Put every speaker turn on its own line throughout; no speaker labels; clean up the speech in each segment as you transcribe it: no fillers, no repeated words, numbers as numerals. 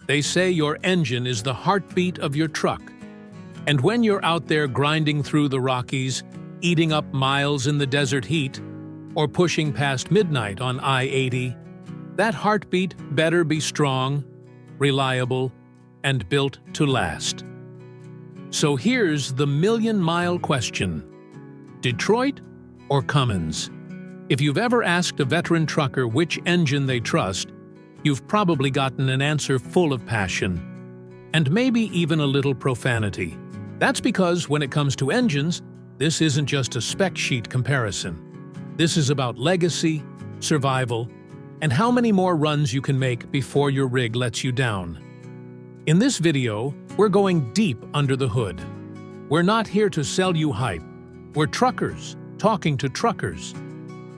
They say your engine is the heartbeat of your truck. And when you're out there grinding through the Rockies, eating up miles in the desert heat, or pushing past midnight on I-80, that heartbeat better be strong, reliable, and built to last. So here's the million-mile question: Detroit or Cummins? If you've ever asked a veteran trucker which engine they trust, you've probably gotten an answer full of passion, and maybe even a little profanity. That's because when it comes to engines, this isn't just a spec sheet comparison. This is about legacy, survival, and how many more runs you can make before your rig lets you down. In this video, we're going deep under the hood. We're not here to sell you hype. We're truckers talking to truckers.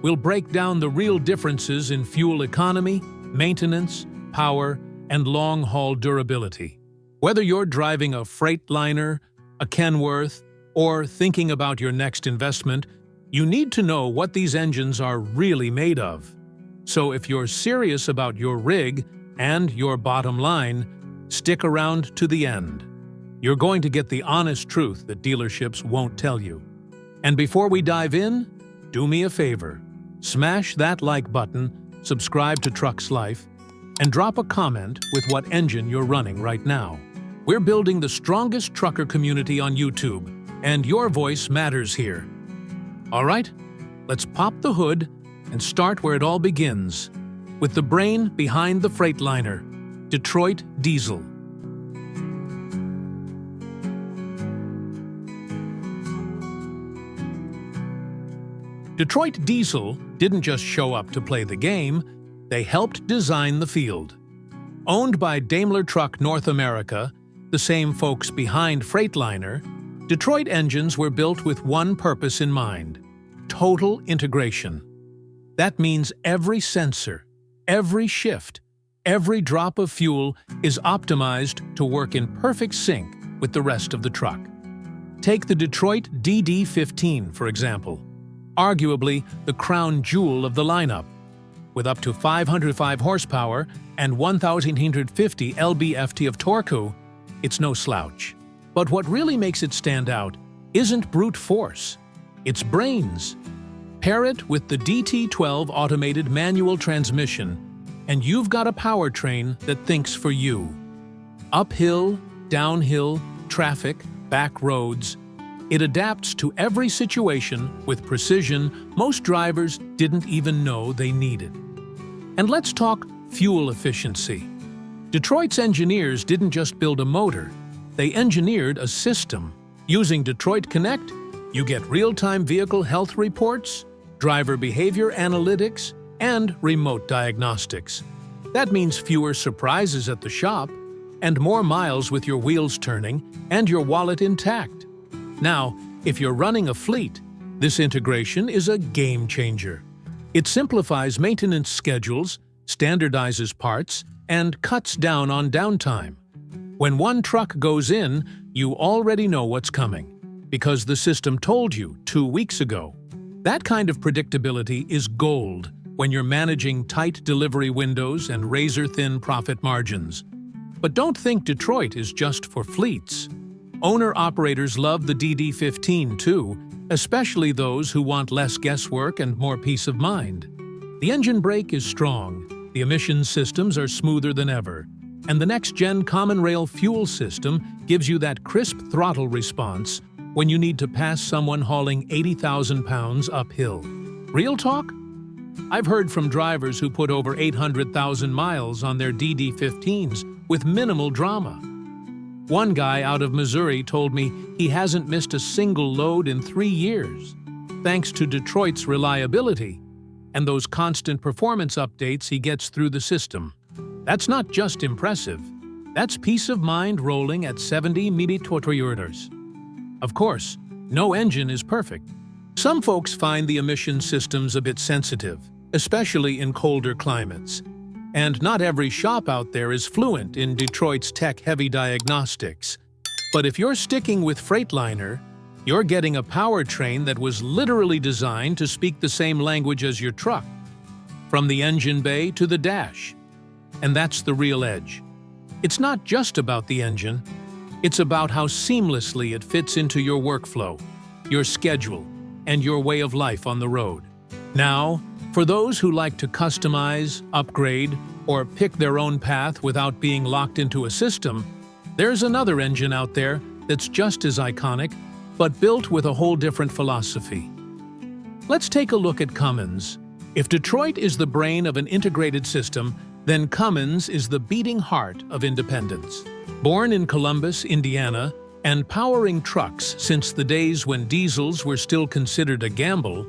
We'll break down the real differences in fuel economy, maintenance, power, and long-haul durability. Whether you're driving a Freightliner, a Kenworth, or thinking about your next investment, you need to know what these engines are really made of. So if you're serious about your rig and your bottom line, stick around to the end. You're going to get the honest truth that dealerships won't tell you. And before we dive in, do me a favor. Smash that like button, subscribe to Trucks Life, and drop a comment with what engine you're running right now. We're building the strongest trucker community on YouTube, and your voice matters here. All right, let's pop the hood and start where it all begins, with the brain behind the Freightliner, Detroit Diesel. Detroit Diesel didn't just show up to play the game, they helped design the field. Owned by Daimler Truck North America, the same folks behind Freightliner, Detroit engines were built with one purpose in mind: total integration. That means every sensor, every shift, every drop of fuel is optimized to work in perfect sync with the rest of the truck. Take the Detroit DD15, for example. Arguably the crown jewel of the lineup. With up to 505 horsepower and 1,850 lb-ft of torque, it's no slouch. But what really makes it stand out isn't brute force, it's brains. Pair it with the DT12 automated manual transmission, and you've got a powertrain that thinks for you. Uphill, downhill, traffic, back roads, it adapts to every situation with precision most drivers didn't even know they needed. And let's talk fuel efficiency. Detroit's engineers didn't just build a motor, they engineered a system. Using Detroit Connect, you get real-time vehicle health reports, driver behavior analytics, and remote diagnostics. That means fewer surprises at the shop, and more miles with your wheels turning and your wallet intact. Now, if you're running a fleet, this integration is a game changer. It simplifies maintenance schedules, standardizes parts, and cuts down on downtime. When one truck goes in, you already know what's coming, because the system told you 2 weeks ago. That kind of predictability is gold when you're managing tight delivery windows and razor-thin profit margins. But don't think Detroit is just for fleets. Owner-operators love the DD15 too, especially those who want less guesswork and more peace of mind. The engine brake is strong, the emissions systems are smoother than ever, and the next-gen Common Rail fuel system gives you that crisp throttle response when you need to pass someone hauling 80,000 pounds uphill. Real talk? I've heard from drivers who put over 800,000 miles on their DD15s with minimal drama. One guy out of Missouri told me he hasn't missed a single load in 3 years, thanks to Detroit's reliability and those constant performance updates he gets through the system. That's not just impressive, that's peace of mind rolling at 70 mph. Of course, no engine is perfect. Some folks find the emission systems a bit sensitive, especially in colder climates. And not every shop out there is fluent in Detroit's tech-heavy diagnostics. But if you're sticking with Freightliner, you're getting a powertrain that was literally designed to speak the same language as your truck, from the engine bay to the dash. And that's the real edge. It's not just about the engine, it's about how seamlessly it fits into your workflow, your schedule, and your way of life on the road. Now, for those who like to customize, upgrade, or pick their own path without being locked into a system, there's another engine out there that's just as iconic, but built with a whole different philosophy. Let's take a look at Cummins. If Detroit is the brain of an integrated system, then Cummins is the beating heart of independence. Born in Columbus, Indiana, and powering trucks since the days when diesels were still considered a gamble,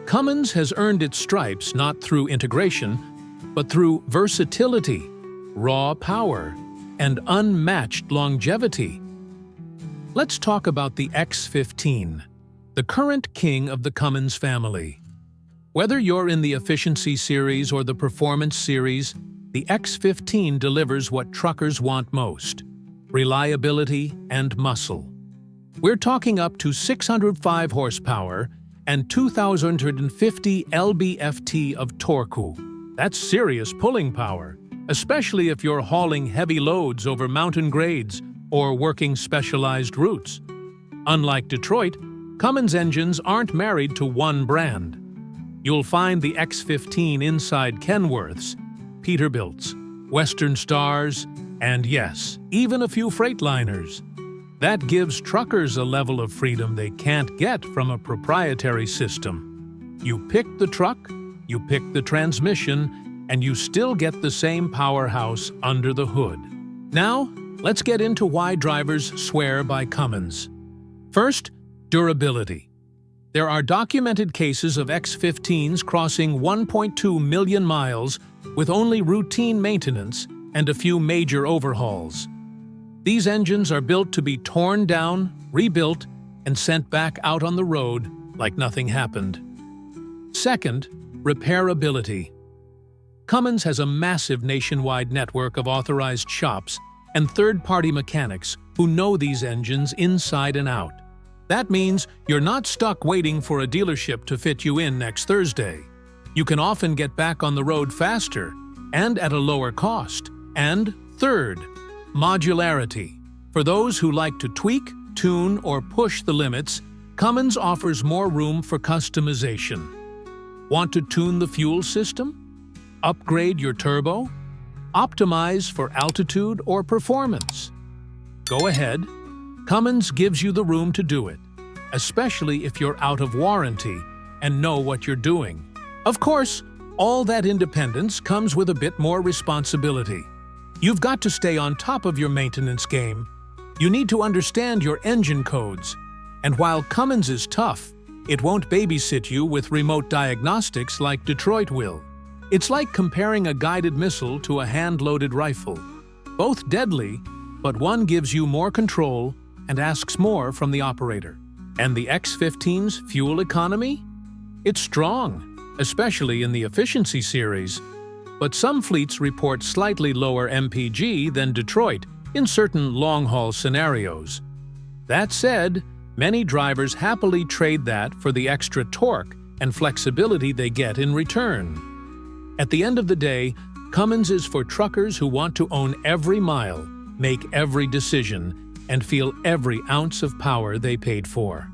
Cummins has earned its stripes not through integration, but through versatility, raw power, and unmatched longevity. Let's talk about the X15, the current king of the Cummins family. Whether you're in the Efficiency Series or the Performance Series, the X15 delivers what truckers want most: reliability and muscle. We're talking up to 605 horsepower and 2,050 lb-ft of torque. That's serious pulling power, especially if you're hauling heavy loads over mountain grades or working specialized routes. Unlike Detroit, Cummins engines aren't married to one brand. You'll find the X15 inside Kenworths, Peterbilts, Western Stars, and yes, even a few Freightliners. That gives truckers a level of freedom they can't get from a proprietary system. You pick the truck, you pick the transmission, and you still get the same powerhouse under the hood. Now, let's get into why drivers swear by Cummins. First, durability. There are documented cases of X15s crossing 1.2 million miles with only routine maintenance and a few major overhauls. These engines are built to be torn down, rebuilt, and sent back out on the road like nothing happened. Second, repairability. Cummins has a massive nationwide network of authorized shops and third-party mechanics who know these engines inside and out. That means you're not stuck waiting for a dealership to fit you in next Thursday. You can often get back on the road faster and at a lower cost. And third, modularity. For those who like to tweak, tune, or push the limits, Cummins offers more room for customization. Want to tune the fuel system? Upgrade your turbo? Optimize for altitude or performance? Go ahead. Cummins gives you the room to do it, especially if you're out of warranty and know what you're doing. Of course, all that independence comes with a bit more responsibility. You've got to stay on top of your maintenance game. You need to understand your engine codes. And while Cummins is tough, it won't babysit you with remote diagnostics like Detroit will. It's like comparing a guided missile to a hand-loaded rifle. Both deadly, but one gives you more control and asks more from the operator. And the X15's fuel economy? It's strong, especially in the Efficiency Series. But some fleets report slightly lower MPG than Detroit in certain long-haul scenarios. That said, many drivers happily trade that for the extra torque and flexibility they get in return. At the end of the day, Cummins is for truckers who want to own every mile, make every decision, and feel every ounce of power they paid for.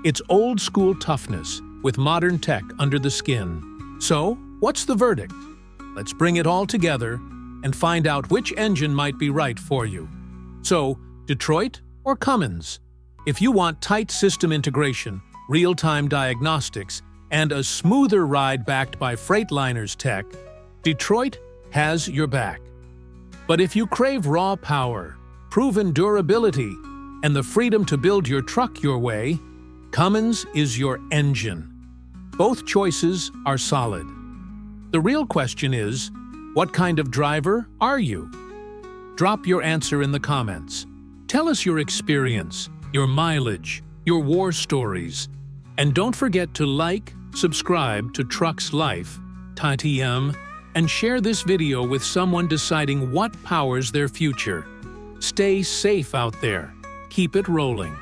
It's old-school toughness with modern tech under the skin. So, what's the verdict? Let's bring it all together and find out which engine might be right for you. So, Detroit or Cummins? If you want tight system integration, real-time diagnostics, and a smoother ride backed by Freightliner's tech, Detroit has your back. But if you crave raw power, proven durability, and the freedom to build your truck your way, Cummins is your engine. Both choices are solid. The real question is, what kind of driver are you? Drop your answer in the comments. Tell us your experience, your mileage, your war stories. And don't forget to like, subscribe to Trucks Life, TTM, and share this video with someone deciding what powers their future. Stay safe out there. Keep it rolling.